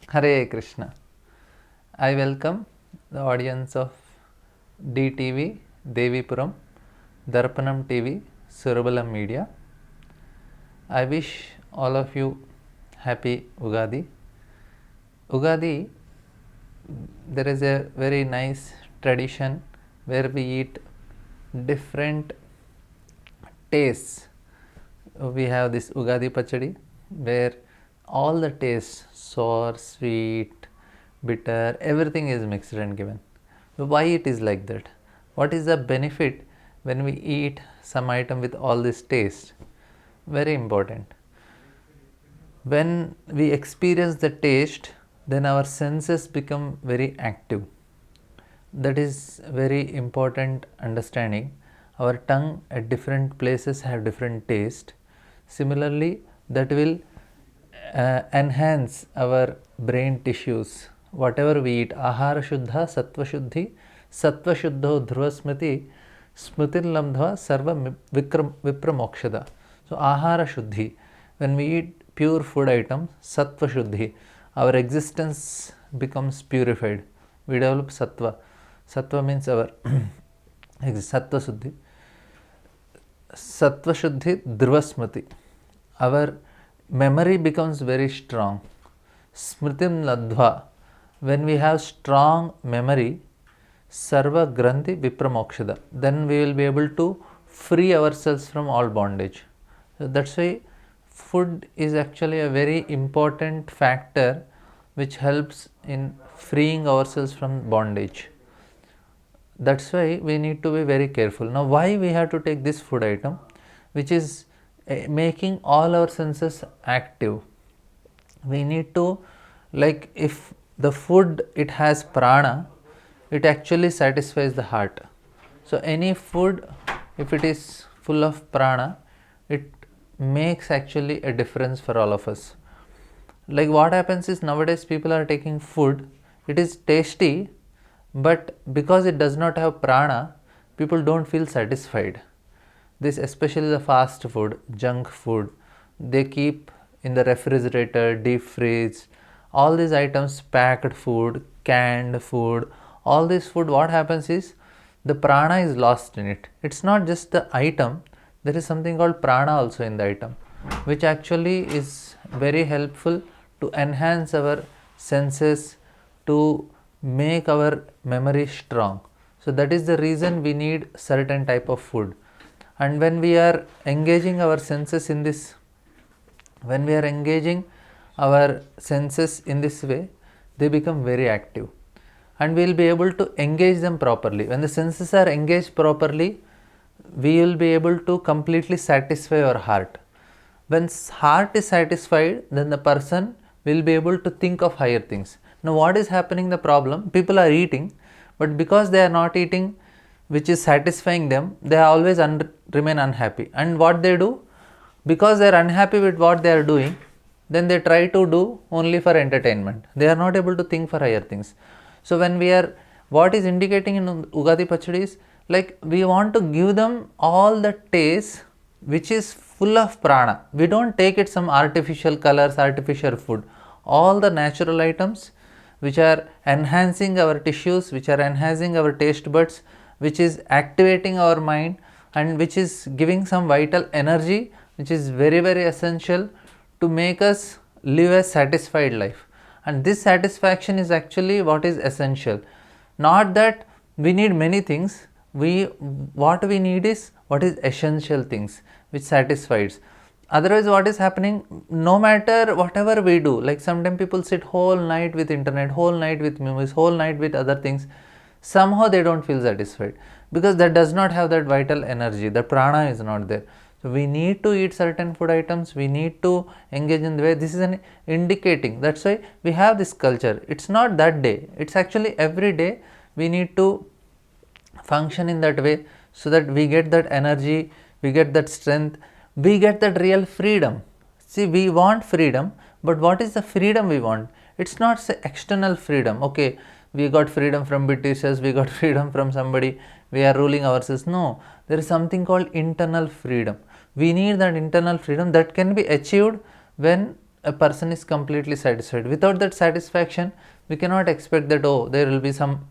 Hare Krishna. I welcome the audience of DTV, Devipuram, Darpanamtv, Surabalam Media. I wish all of you happy Ugadi. Ugadi, there is a very nice tradition where we eat different tastes. We have this Ugadi Pacchadi where all the tastes, sour, sweet, bitter, everything is mixed and given. Why it is like that? What is the benefit when we eat some item with all this taste? Very important. When we experience the taste, then our senses become very active. That is very important understanding. Our tongue at different places have different taste. Similarly, that will enhance our brain tissues. Whatever we eat, ahara shuddha sattva shuddhi, sattva shuddho dhruva smriti, smritir lambdhva sarva vipramokshada. So ahara shuddhi, when we eat pure food items, sattva shuddhi, our existence becomes purified. We develop sattva. Sattva means our sattva shuddhi. Sattva shuddhi dhruva smriti. Our memory becomes very strong. Smritim ladva. When we have strong memory, sarva granthi vipramokshada. Then we will be able to free ourselves from all bondage. So that's why food is actually a very important factor which helps in freeing ourselves from bondage. That's why we need to be very careful. Now, why we have to take this food item which is making all our senses active? We need to, like, if the food it has prana, it actually satisfies the heart. So any food, if it is full of prana, it makes actually a difference for all of us. Like what happens is, nowadays people are taking food, it is tasty, but because it does not have prana, people don't feel satisfied. This, especially the fast food, junk food, they keep in the refrigerator, deep freeze, all these items, packed food, canned food, all this food, what happens is the prana is lost in it. It's not just the item, there is something called prana also in the item, which actually is very helpful to enhance our senses, to make our memory strong. So that is the reason we need certain type of food. And when we are engaging our senses in this, when we are engaging our senses in this way, they become very active and we will be able to engage them properly. When the senses are engaged properly, we will be able to completely satisfy our heart. When heart is satisfied, then the person will be able to think of higher things. Now what is happening, the problem, people are eating, but because they are not eating which is satisfying them, they always remain unhappy. And what they do, because they are unhappy with what they are doing, then they try to do only for entertainment. They are not able to think for higher things. So when we are, what is indicating in Ugadi Pachadi is, like, we want to give them all the taste which is full of prana. We don't take it some artificial colors, artificial food. All the natural items which are enhancing our tissues, which are enhancing our taste buds, which is activating our mind, and which is giving some vital energy, which is very, very essential to make us live a satisfied life. And this satisfaction is actually what is essential. Not that we need many things, what we need is what is essential things which satisfies. Otherwise what is happening, no matter whatever we do, like sometimes people sit whole night with internet, whole night with movies, whole night with other things, somehow they don't feel satisfied because that does not have that vital energy, the prana is not there. So we need to eat certain food items, we need to engage in the way, this is an indicating. That's why we have this culture. It's not that day, it's actually every day we need to function in that way, so that we get that energy, we get that strength, we get that real freedom. See, we want freedom, but what is the freedom we want? It's not say external freedom. Okay, we got freedom from Britishers, we got freedom from somebody, we are ruling ourselves. No, there is something called internal freedom. We need that internal freedom that can be achieved when a person is completely satisfied. Without that satisfaction, we cannot expect that, oh, there will be some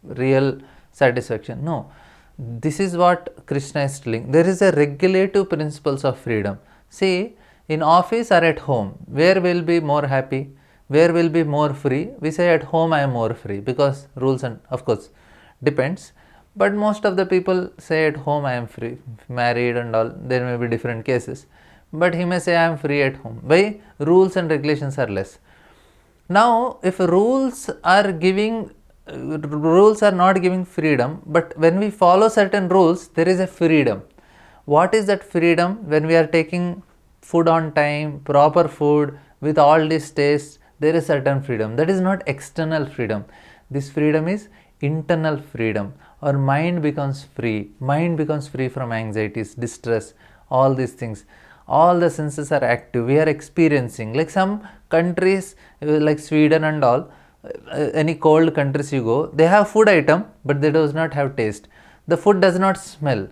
real satisfaction. No, this is what Krishna is telling. There is a regulative principles of freedom. See, in office or at home, where will be more happy, where will be more free? We say at home I am more free, because rules, and of course depends, but most of the people say at home I am free. Married and all, there may be different cases, but he may say I am free at home. Why? Rules and regulations are less. Now if rules are not giving freedom, but when we follow certain rules, there is a freedom. What is that freedom? When we are taking food on time, proper food with all these tastes, there is certain freedom. That is not external freedom. This freedom is internal freedom. Our mind becomes free. Mind becomes free from anxieties, distress, all these things. All the senses are active. We are experiencing. Like some countries, like Sweden and all, any cold countries you go, they have food item, but they does not have taste. The food does not smell.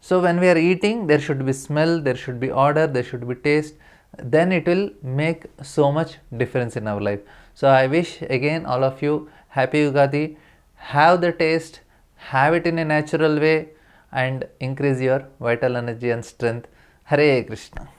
So when we are eating, there should be smell, there should be odor, there should be taste. Then it will make so much difference in our life. So I wish again all of you happy Ugadi. Have the taste, have it in a natural way, and increase your vital energy and strength. Hare Krishna.